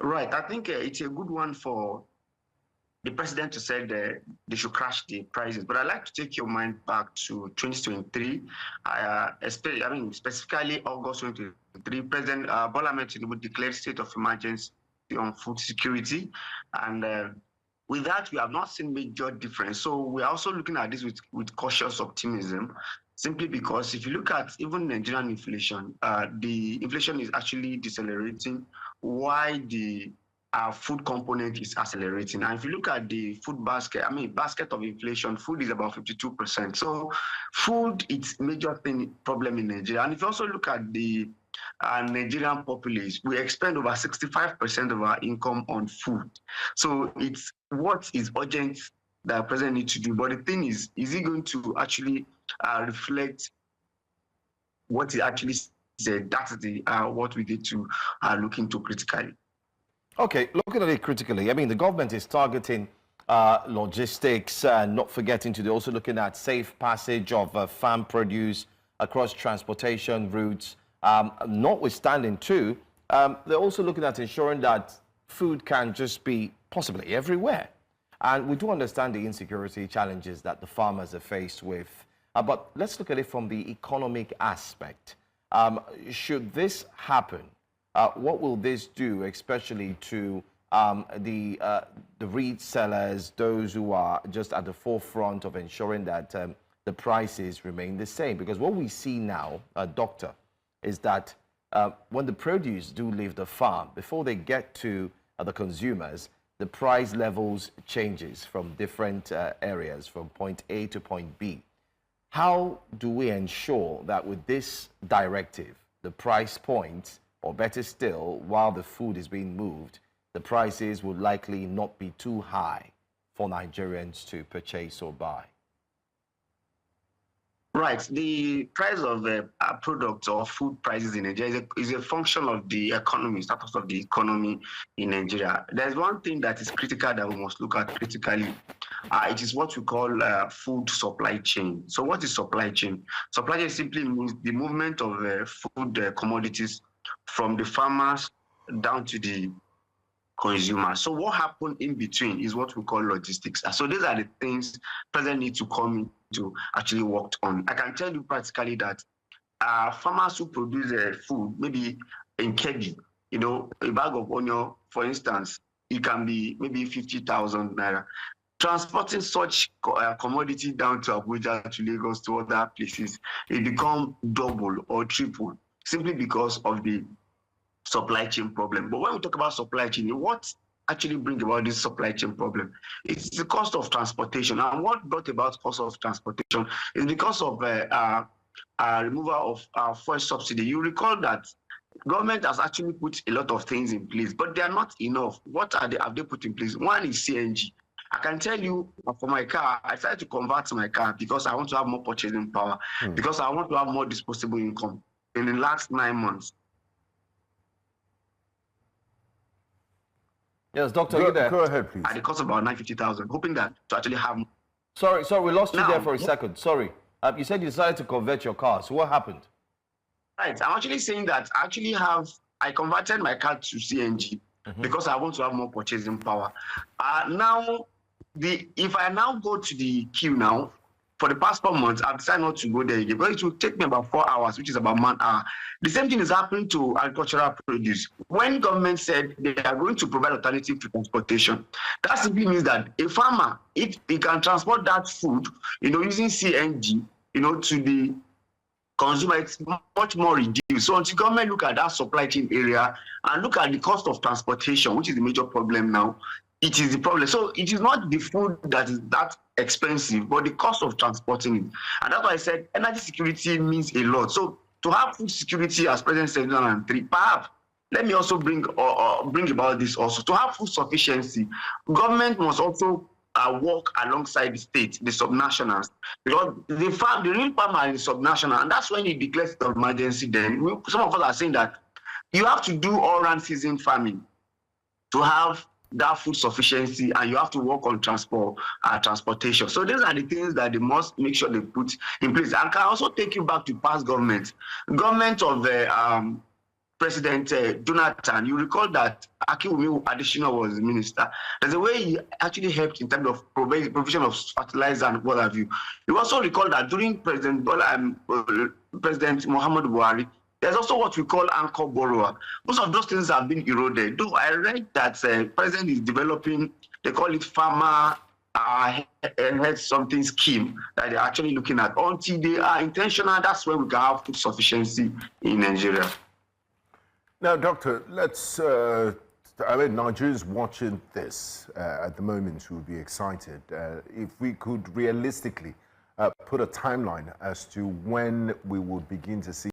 Right. I think it's a good one for the president to say that they should crash the prices. But I'd like to take your mind back to 2023. Specifically August 2023, President Bola Ahmed Tinubu declared state of emergency on food security. And with that, we have not seen major difference. So we're also looking at this with cautious optimism, simply because if you look at even Nigerian inflation, the inflation is actually decelerating. Why the food component is accelerating. And if you look at the food basket, basket of inflation, food is about 52%. So food is a major problem in Nigeria. And if you also look at the Nigerian populace, we expend over 65% of our income on food. So it's what is urgent that the president needs to do. But the thing is he going to actually reflect what he actually said? That's the what we need to look into critically. Okay, looking at it critically, I mean, the government is targeting logistics, not forgetting to also looking at safe passage of farm produce across transportation routes. Notwithstanding, too, they're also looking at ensuring that food can just be possibly everywhere. And we do understand the insecurity challenges that the farmers are faced with. But let's look at it from the economic aspect. Should this happen, what will this do, especially to the resellers, those who are just at the forefront of ensuring that the prices remain the same? Because what we see now, Doctor, is that when the produce do leave the farm, before they get to the consumers, the price levels changes from different areas, from point A to point B. How do we ensure that with this directive, the price point, or better still, while the food is being moved, the prices would likely not be too high for Nigerians to purchase or buy? Right. The price of products or food prices in Nigeria is a function of the economy, status of the economy in Nigeria. There's one thing that is critical that we must look at critically. It is what we call food supply chain. So what is supply chain? Supply chain simply means the movement of food commodities from the farmers down to the consumer. So what happened in between is what we call logistics. So these are the things president needs to come in to actually work on. I can tell you practically that farmers who produce food, maybe in Kebbi, a bag of onion, for instance, it can be maybe 50,000 naira. Transporting such commodity down to Abuja, to Lagos, to other places, it becomes double or triple simply because of the supply chain problem. But when we talk about supply chain, what actually brings about this supply chain problem? It's the cost of transportation. And what brought about cost of transportation is because of removal of fuel subsidy. You recall that government has actually put a lot of things in place, but they are not enough. What have they put in place? One is CNG. I can tell you for my car, I tried to convert my car because I want to have more purchasing power, because I want to have more disposable income in the last 9 months. Yes, Doctor, you there? Go ahead, please. At the cost of about 950,000, hoping that to actually have. Sorry, we lost you there for a second. Sorry. You said you decided to convert your car. So what happened? Right. I'm actually saying that I converted my car to CNG because I want to have more purchasing power. Now, if I now go to the queue now, for the past 4 months, I've decided not to go there again, but it will take me about 4 hours, which is about 1 hour. The same thing is happening to agricultural produce. When government said they are going to provide alternative to transportation, that simply means that a farmer, if he can transport that food, using CNG, to the consumer, it's much more reduced. So until government look at that supply chain area and look at the cost of transportation, which is the major problem now, it is the problem. So it is not the food that is that expensive, but the cost of transporting it. And that's why I said energy security means a lot. So to have food security, as President said in 2003, perhaps let me also bring about this also. To have food sufficiency, government must also work alongside the state, the subnationals, because the real farmer is subnational, and that's when he declares the emergency. Then some of us are saying that you have to do all-round season farming to have that food sufficiency, and you have to work on transportation. So these are the things that they must make sure they put in place. And can also take you back to past government of President Jonathan. You recall that Akinwumi Adesina was the minister, there's a way he actually helped in terms of provision of fertilizer and what have you. You also recall that during President President Muhammad Buhari, there's also what we call anchor borrower. Most of those things have been eroded. Though I read that President is developing, they call it farmer head something scheme that they're actually looking at. Until they are intentional, that's when we can have food sufficiency in Nigeria. Now, Doctor, I mean, Nigerians watching this at the moment will be excited. If we could realistically put a timeline as to when we would begin to see